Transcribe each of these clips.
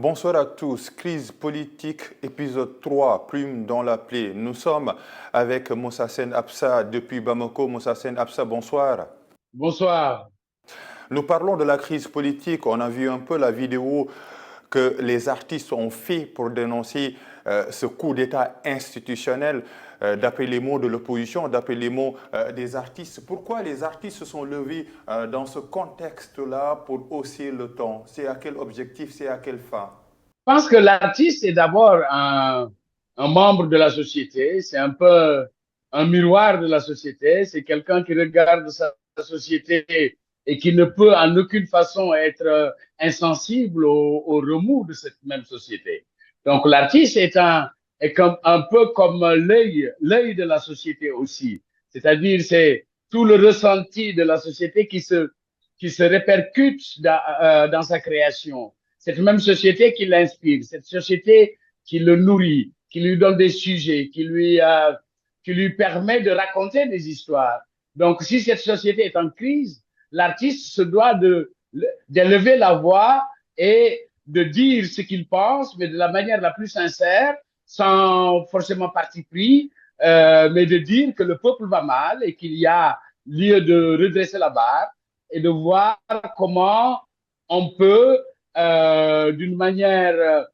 Bonsoir à tous. Crise politique, épisode 3, plume dans la plaie. Nous sommes avec Moussa Sen Absa depuis Bamako. Moussa Sen Absa, bonsoir. Bonsoir. Nous parlons de la crise politique. On a vu un peu la vidéo que les artistes ont fait pour dénoncer ce coup d'État institutionnel, d'après les mots de l'opposition, d'après les mots des artistes. Pourquoi les artistes se sont levés dans ce contexte-là pour hausser le ton? C'est à quel objectif, c'est à quelle fin? Je pense que l'artiste est d'abord un membre de la société, c'est un peu un miroir de la société, c'est quelqu'un qui regarde sa société et qui ne peut en aucune façon être insensible au remous de cette même société. Donc l'artiste est comme, un peu comme l'œil de la société aussi. C'est-à-dire c'est tout le ressenti de la société qui se répercute dans sa création. Cette même société qui l'inspire, cette société qui le nourrit, qui lui donne des sujets, qui lui permet de raconter des histoires. Donc, si cette société est en crise, l'artiste se doit d'élever la voix et de dire ce qu'il pense, mais de la manière la plus sincère, sans forcément parti pris, mais de dire que le peuple va mal et qu'il y a lieu de redresser la barre et de voir comment on peut, d'une manière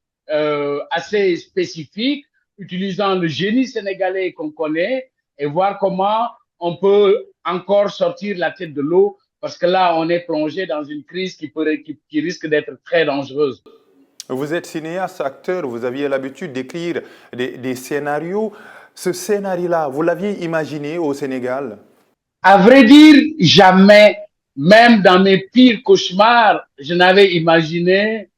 assez spécifique, utilisant le génie sénégalais qu'on connaît, et voir comment on peut encore sortir la tête de l'eau, parce que là, on est plongé dans une crise qui risque d'être très dangereuse. Vous êtes cinéaste, acteur, vous aviez l'habitude d'écrire des scénarios. Ce scénario-là, vous l'aviez imaginé au Sénégal? À vrai dire, jamais, même dans mes pires cauchemars, je n'avais imaginé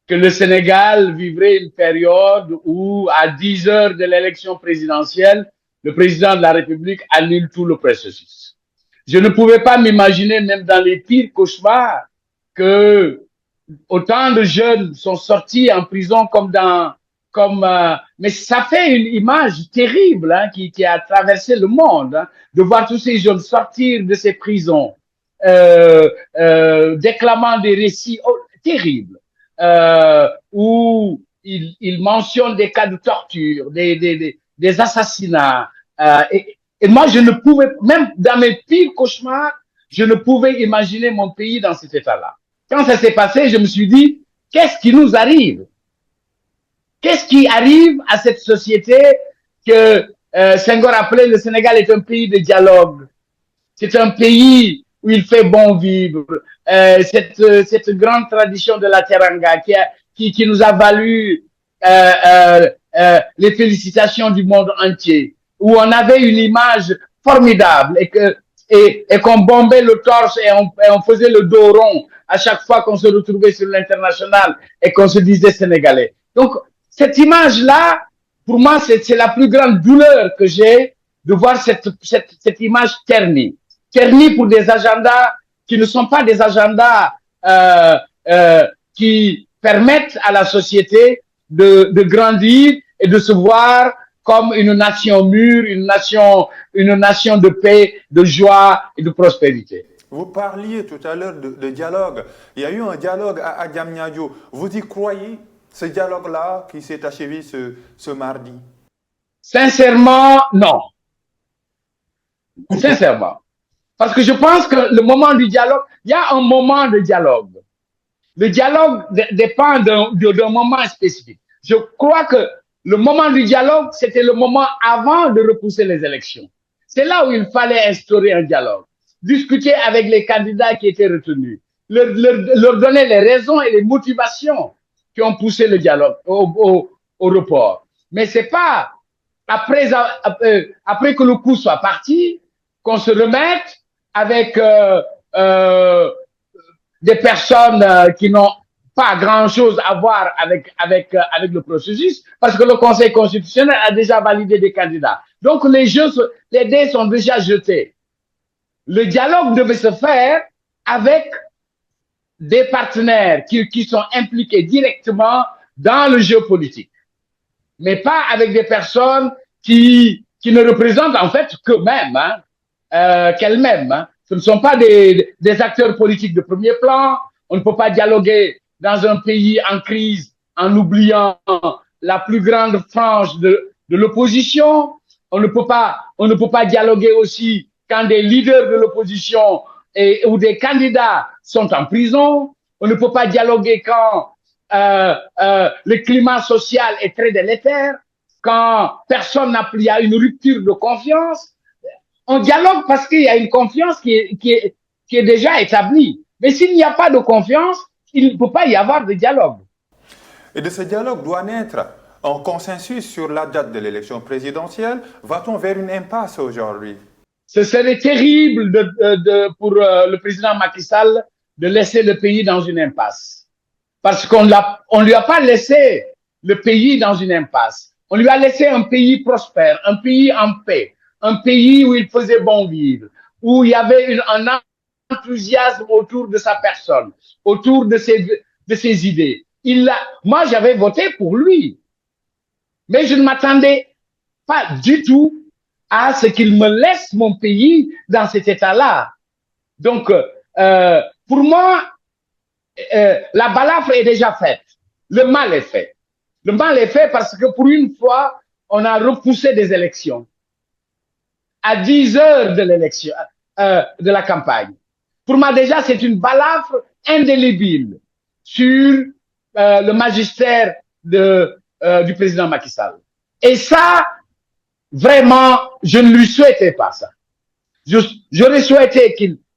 que le Sénégal vivrait une période où, à 10 heures de l'élection présidentielle, le président de la République annule tout le processus. Je ne pouvais pas m'imaginer, même dans les pires cauchemars, que autant de jeunes sont sortis en prison mais ça fait une image terrible qui a traversé le monde, de voir tous ces jeunes sortir de ces prisons, déclamant des récits terribles, où il mentionne des cas de torture, des assassinats. Et moi, je ne pouvais, même dans mes pires cauchemars, je ne pouvais imaginer mon pays dans cet état-là. Quand ça s'est passé, je me suis dit, qu'est-ce qui nous arrive? Qu'est-ce qui arrive à cette société que Senghor appelait le Sénégal est un pays de dialogue? C'est un pays où il fait bon vivre. Cette grande tradition de la teranga qui nous a valu les félicitations du monde entier, où on avait une image formidable et qu'on bombait le torse et on faisait le dos rond à chaque fois qu'on se retrouvait sur l'international et qu'on se disait sénégalais. Donc, cette image-là, pour moi, c'est la plus grande douleur que j'ai de voir cette image ternie. Ternie pour des agendas qui ne sont pas des agendas qui permettent à la société de grandir et de se voir comme une nation mûre, une nation de paix, de joie et de prospérité. Vous parliez tout à l'heure de dialogue. Il y a eu un dialogue à Diamniadio. Vous y croyez, ce dialogue-là qui s'est achevé ce mardi? Sincèrement, non. Sincèrement. Parce que je pense que le moment du dialogue, il y a un moment de dialogue. Le dialogue dépend d'un moment spécifique. Je crois que le moment du dialogue, c'était le moment avant de repousser les élections. C'est là où il fallait instaurer un dialogue, discuter avec les candidats qui étaient retenus, leur donner les raisons et les motivations qui ont poussé le dialogue au report. Mais c'est pas après que le coup soit parti qu'on se remette avec des personnes qui n'ont pas grand-chose à voir avec le processus, parce que le Conseil constitutionnel a déjà validé des candidats. Donc les dés sont déjà jetés. Le dialogue devait se faire avec des partenaires qui sont impliqués directement dans le jeu politique, mais pas avec des personnes qui ne représentent en fait qu'eux-mêmes, qu'elles-mêmes. Ce ne sont pas des acteurs politiques de premier plan. On ne peut pas dialoguer dans un pays en crise en oubliant la plus grande frange de l'opposition. On ne peut pas dialoguer aussi quand des leaders de l'opposition ou des candidats sont en prison. On ne peut pas dialoguer quand le climat social est très délétère, quand personne n'a plus, il y a une rupture de confiance. On dialogue parce qu'il y a une confiance qui est déjà établie. Mais s'il n'y a pas de confiance, il ne peut pas y avoir de dialogue. Et de ce dialogue doit naître un consensus sur la date de l'élection présidentielle. Va-t-on vers une impasse aujourd'hui? Ce serait terrible pour le président Macky Sall de laisser le pays dans une impasse. Parce qu'on ne lui a pas laissé le pays dans une impasse. On lui a laissé un pays prospère, un pays en paix, un pays où il faisait bon vivre, où il y avait un enthousiasme autour de sa personne, autour de ses idées. Moi, j'avais voté pour lui, mais je ne m'attendais pas du tout à ce qu'il me laisse mon pays dans cet état-là. Donc, pour moi, la balafre est déjà faite. Le mal est fait. Le mal est fait parce que pour une fois, on a repoussé des élections à 10 heures de l'élection, de la campagne. Pour moi, déjà, c'est une balafre indélébile sur le magistère du président Macky Sall. Et ça, vraiment, je ne lui souhaitais pas ça. J'aurais souhaité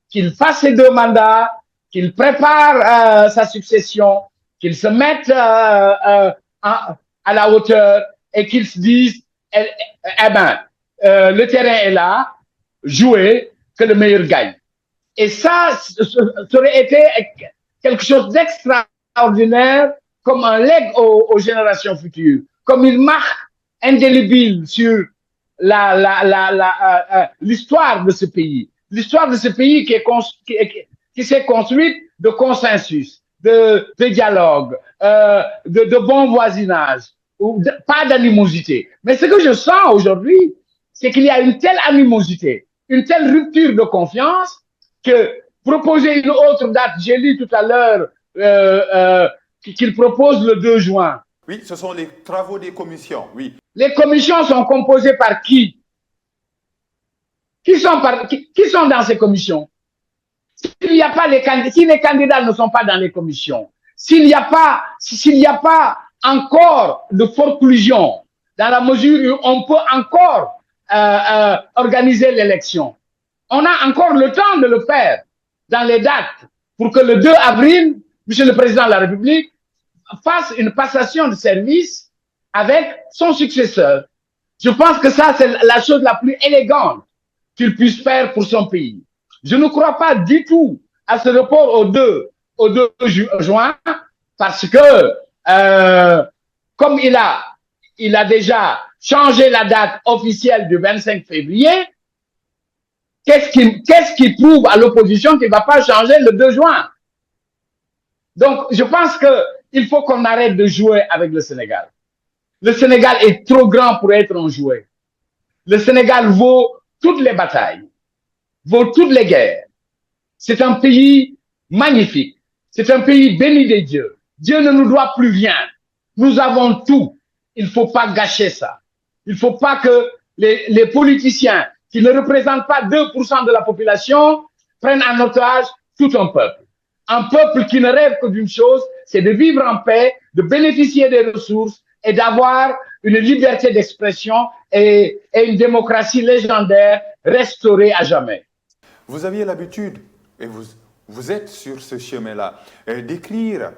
qu'il fasse ses 2 mandats, qu'il prépare sa succession, qu'il se mette à la hauteur et qu'il se dise, le terrain est là, jouez, que le meilleur gagne. Et ça aurait été quelque chose d'extraordinaire, comme un legs aux générations futures, comme une marque indélébile sur l'histoire de ce pays. L'histoire de ce pays qui s'est construite de consensus, de dialogue, de bon voisinage, pas d'animosité. Mais ce que je sens aujourd'hui, c'est qu'il y a une telle animosité, une telle rupture de confiance que proposer une autre date, j'ai lu tout à l'heure qu'il propose le 2 juin. Oui, ce sont les travaux des commissions, oui. Les commissions sont composées par qui? Qui sont dans ces commissions? S'il n'y a pas si les candidats ne sont pas dans les commissions, s'il n'y a pas encore de forclusion, dans la mesure où on peut encore organiser l'élection, on a encore le temps de le faire dans les dates pour que le 2 avril, Monsieur le Président de la République fasse une passation de service avec son successeur. Je pense que ça, c'est la chose la plus élégante qu'il puisse faire pour son pays. Je ne crois pas du tout à ce report au 2 juin parce que, comme il a déjà changé la date officielle du 25 février, qu'est-ce qui prouve à l'opposition qu'il ne va pas changer le 2 juin? Donc, je pense qu'il faut qu'on arrête de jouer avec le Sénégal. Le Sénégal est trop grand pour être un jouet. Le Sénégal vaut toutes les batailles, vaut toutes les guerres. C'est un pays magnifique. C'est un pays béni des dieux. Dieu ne nous doit plus rien. Nous avons tout. Il ne faut pas gâcher ça. Il ne faut pas que les politiciens qui ne représentent pas 2% de la population prennent en otage tout un peuple. Un peuple qui ne rêve que d'une chose, c'est de vivre en paix, de bénéficier des ressources et d'avoir une liberté d'expression et une démocratie légendaire restaurée à jamais. Vous aviez l'habitude, et vous êtes sur ce chemin-là, d'écrire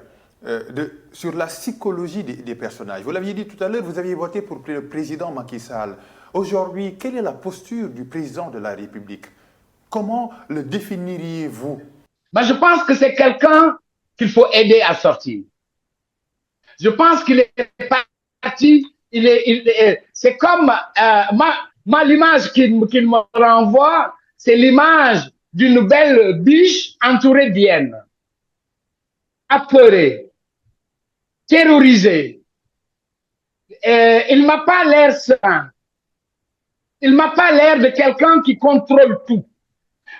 sur la psychologie des personnages. Vous l'aviez dit tout à l'heure, vous aviez voté pour le président Macky Sall. Aujourd'hui, quelle est la posture du président de la République? Comment le définiriez-vous? Je pense que c'est quelqu'un qu'il faut aider à sortir. Je pense qu'il est parti, c'est comme l'image qu'il me renvoie, c'est l'image d'une belle biche entourée d'hyènes, apeurée, terrorisée. Il m'a pas l'air sain. Il m'a pas l'air de quelqu'un qui contrôle tout.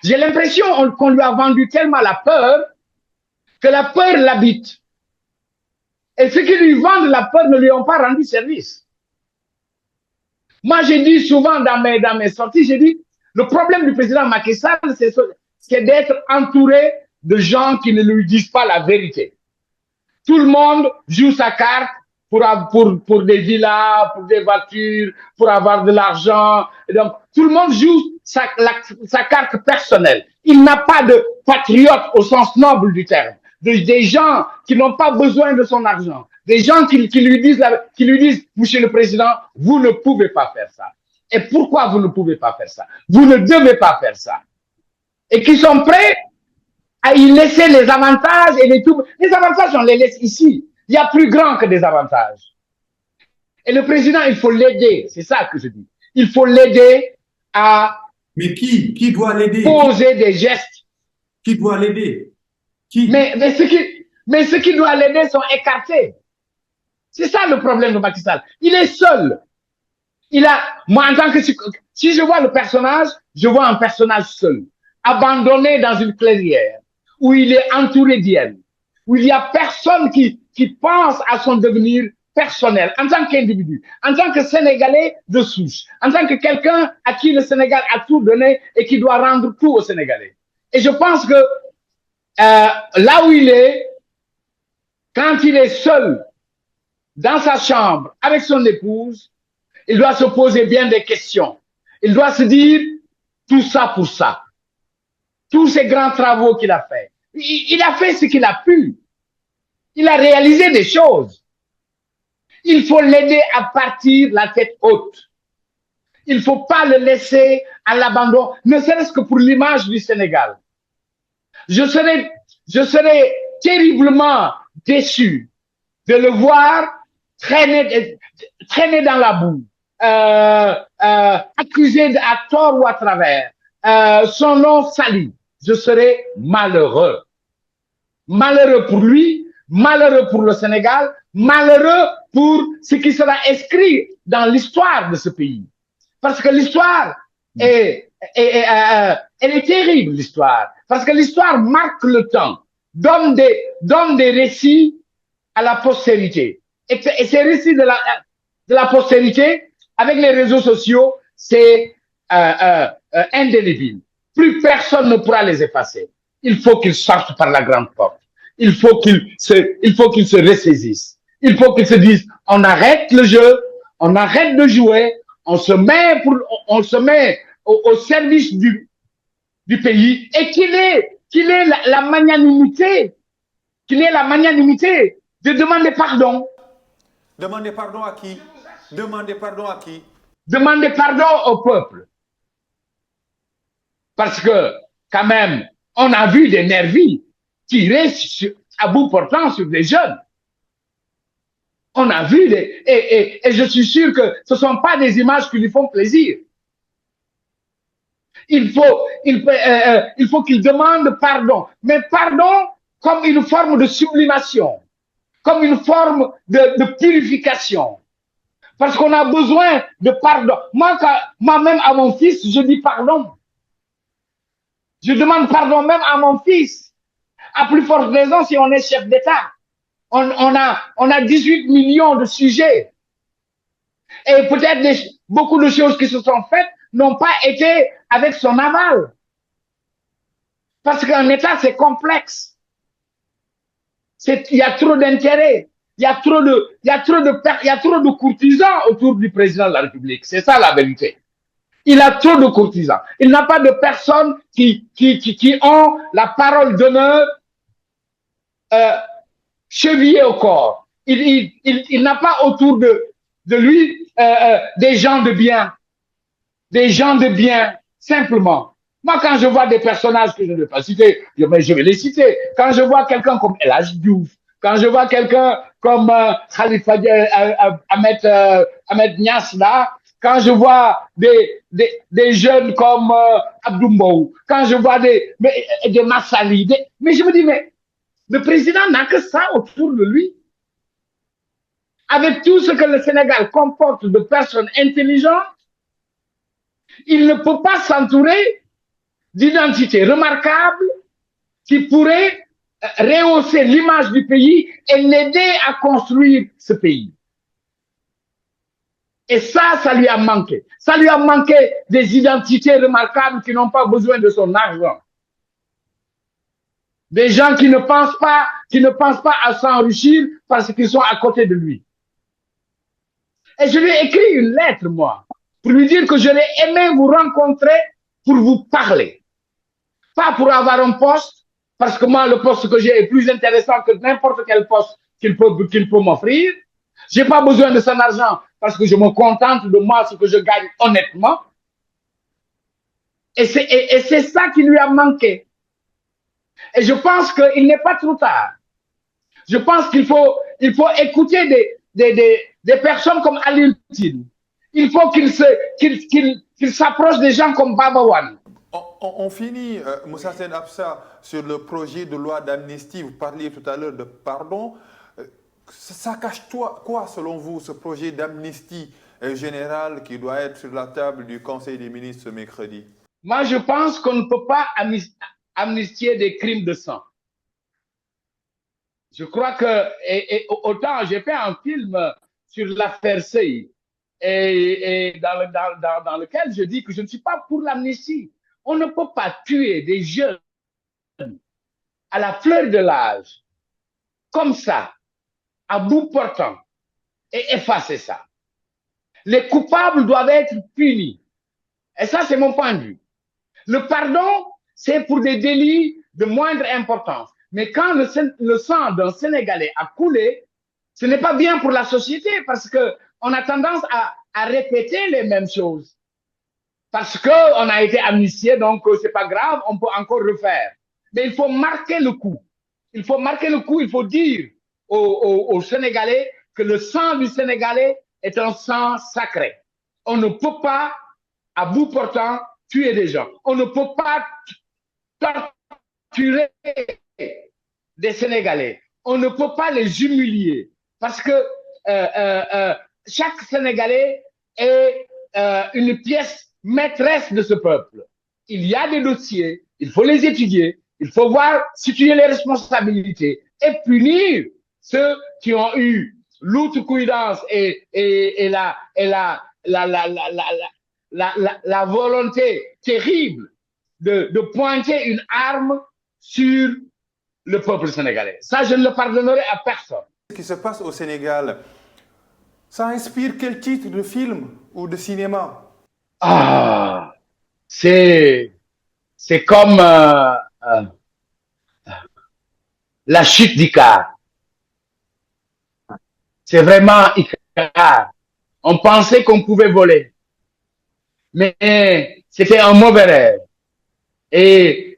J'ai l'impression qu'on lui a vendu tellement la peur que la peur l'habite. Et ceux qui lui vendent la peur ne lui ont pas rendu service. Moi, j'ai dit souvent dans mes sorties, j'ai dit, le problème du président Macky Sall, c'est d'être entouré de gens qui ne lui disent pas la vérité. Tout le monde joue sa carte pour des villas, pour des voitures, pour avoir de l'argent. Donc, tout le monde joue sa carte personnelle. Il n'a pas de patriote au sens noble du terme. Des gens qui n'ont pas besoin de son argent. Des gens qui lui disent, Monsieur le Président, vous ne pouvez pas faire ça. Et pourquoi vous ne pouvez pas faire ça? Vous ne devez pas faire ça. Et qui sont prêts à y laisser les avantages et les tout. Les avantages, on les laisse ici. Il y a plus grand que des avantages. Et le président, il faut l'aider. C'est ça que je dis. Il faut l'aider à. Mais qui doit l'aider? Poser des gestes. Qui doit l'aider? Mais ceux qui doivent l'aider sont écartés. C'est ça le problème de Macky Sall. Il est seul. Moi, en tant que, si je vois le personnage, je vois un personnage seul, abandonné dans une clairière, où il est entouré d'hyènes, où il n'y a personne qui pense à son devenir personnel, en tant qu'individu, en tant que Sénégalais de souche, en tant que quelqu'un à qui le Sénégal a tout donné et qui doit rendre tout aux Sénégalais. Et je pense que là où il est, quand il est seul dans sa chambre avec son épouse, il doit se poser bien des questions. Il doit se dire tout ça pour ça. Tous ces grands travaux qu'il a fait. Il a fait ce qu'il a pu. Il a réalisé des choses. Il faut l'aider à partir la tête haute. Il ne faut pas le laisser à l'abandon, ne serait-ce que pour l'image du Sénégal. Je serais terriblement déçu de le voir traîner dans la boue, accusé à tort ou à travers, son nom sali. Je serais malheureux. Malheureux pour lui, malheureux pour le Sénégal, malheureux pour ce qui sera inscrit dans l'histoire de ce pays. Parce que l'histoire elle est terrible, l'histoire. Parce que l'histoire marque le temps, donne des récits à la postérité. Et ces récits de la postérité, avec les réseaux sociaux, c'est indélébile. Plus personne ne pourra les effacer. Il faut qu'ils sortent par la grande porte. Il faut qu'ils se ressaisissent. Il faut qu'ils se disent, on arrête le jeu, on arrête de jouer, on se met au service du pays et qu'il ait la magnanimité de demander pardon. Demander pardon à qui? Demander pardon à qui? Demander pardon au peuple. Parce que, quand même, on a vu des nervis tirer à bout portant sur des jeunes. On a vu et je suis sûr que ce ne sont pas des images qui lui font plaisir. Il faut qu'il demande pardon. Mais pardon comme une forme de sublimation, comme une forme de purification. Parce qu'on a besoin de pardon. Moi-même à mon fils, je dis pardon. Je demande pardon même à mon fils. À plus forte raison si on est chef d'État. On a 18 millions de sujets. Et peut-être beaucoup de choses qui se sont faites n'ont pas été avec son aval. Parce qu'un État, c'est complexe. Il y a trop d'intérêts. Il y a trop de courtisans autour du président de la République. C'est ça la vérité. Il a trop de courtisans. Il n'a pas de personnes qui ont la parole d'honneur chevillée au corps. Il n'a pas autour de lui des gens de bien. Des gens de bien, simplement. Moi, quand je vois des personnages que je ne vais pas citer, je vais les citer. Quand je vois quelqu'un comme El Hadji Diouf, quand je vois quelqu'un comme Khalifa Ahmed Niass là, quand je vois des jeunes comme Abdou Mbow, quand je vois des Massali, mais je me dis, mais le président n'a que ça autour de lui. Avec tout ce que le Sénégal comporte de personnes intelligentes, il ne peut pas s'entourer d'identités remarquables qui pourraient rehausser l'image du pays et l'aider à construire ce pays. Et ça lui a manqué. Ça lui a manqué des identités remarquables qui n'ont pas besoin de son argent. Des gens qui ne pensent pas à s'enrichir parce qu'ils sont à côté de lui. Et je lui ai écrit une lettre, moi, pour lui dire que j'aurais aimé vous rencontrer pour vous parler. Pas pour avoir un poste, parce que moi, le poste que j'ai est plus intéressant que n'importe quel poste qu'il peut m'offrir. J'ai pas besoin de son argent parce que je me contente de moi, ce que je gagne honnêtement. Et c'est ça qui lui a manqué. Et je pense qu'il n'est pas trop tard. Je pense qu'il faut écouter des personnes comme Ali Tine. Il faut qu'il s'approche des gens comme Baba Wane. On finit, Moussa Sen Absa, sur le projet de loi d'amnistie. Vous parliez tout à l'heure de pardon. Ça cache quoi, selon vous, ce projet d'amnistie générale qui doit être sur la table du Conseil des ministres ce mercredi? Moi, je pense qu'on ne peut pas amnistier des crimes de sang. Je crois que, autant j'ai fait un film sur l'affaire Sey, et dans lequel je dis que je ne suis pas pour l'amnistie. On ne peut pas tuer des jeunes à la fleur de l'âge, comme ça, à bout portant, et effacer ça. Les coupables doivent être punis. Et ça, c'est mon point de vue. Le pardon, c'est pour des délits de moindre importance. Mais quand le sang d'un Sénégalais a coulé, ce n'est pas bien pour la société parce qu'on a tendance à répéter les mêmes choses. Parce qu'on a été amnistié, donc c'est pas grave, on peut encore refaire. Mais il faut marquer le coup. Il faut marquer le coup, il faut dire aux Sénégalais que le sang du Sénégalais est un sang sacré. On ne peut pas, à bout portant, tuer des gens. On ne peut pas torturer des Sénégalais. On ne peut pas les humilier parce que chaque Sénégalais est une pièce maîtresse de ce peuple. Il y a des dossiers, il faut les étudier, il faut voir, situer les responsabilités et punir ceux qui ont eu l'outrecuidance et la volonté terrible de pointer une arme sur le peuple sénégalais. Ça, je ne le pardonnerai à personne. Ce qui se passe au Sénégal, ça inspire quel titre de film ou de cinéma? Ah, c'est comme la chute d'Icare. C'est vraiment Icare. On pensait qu'on pouvait voler, mais c'était un mauvais rêve. Et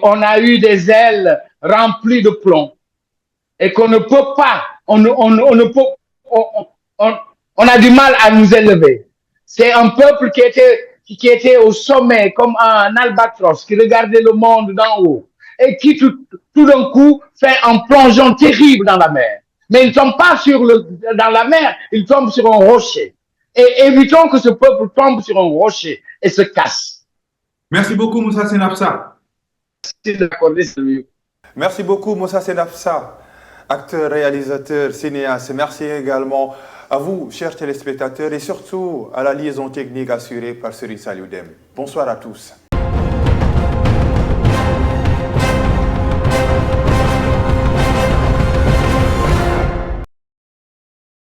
on a eu des ailes remplies de plomb et qu'on ne peut pas, on a du mal à nous élever. C'est un peuple qui était au sommet comme un albatros qui regardait le monde d'en haut et qui tout d'un coup fait un plongeon terrible dans la mer. Mais il ne tombe pas dans la mer, il tombe sur un rocher. Et évitons que ce peuple tombe sur un rocher et se casse. Merci beaucoup, Moussa Sen Absa. Merci beaucoup, Moussa Sen Absa, acteur, réalisateur, cinéaste. Merci également à vous, chers téléspectateurs, et surtout à la liaison technique assurée par Serigne Saliou Dème. Bonsoir à tous.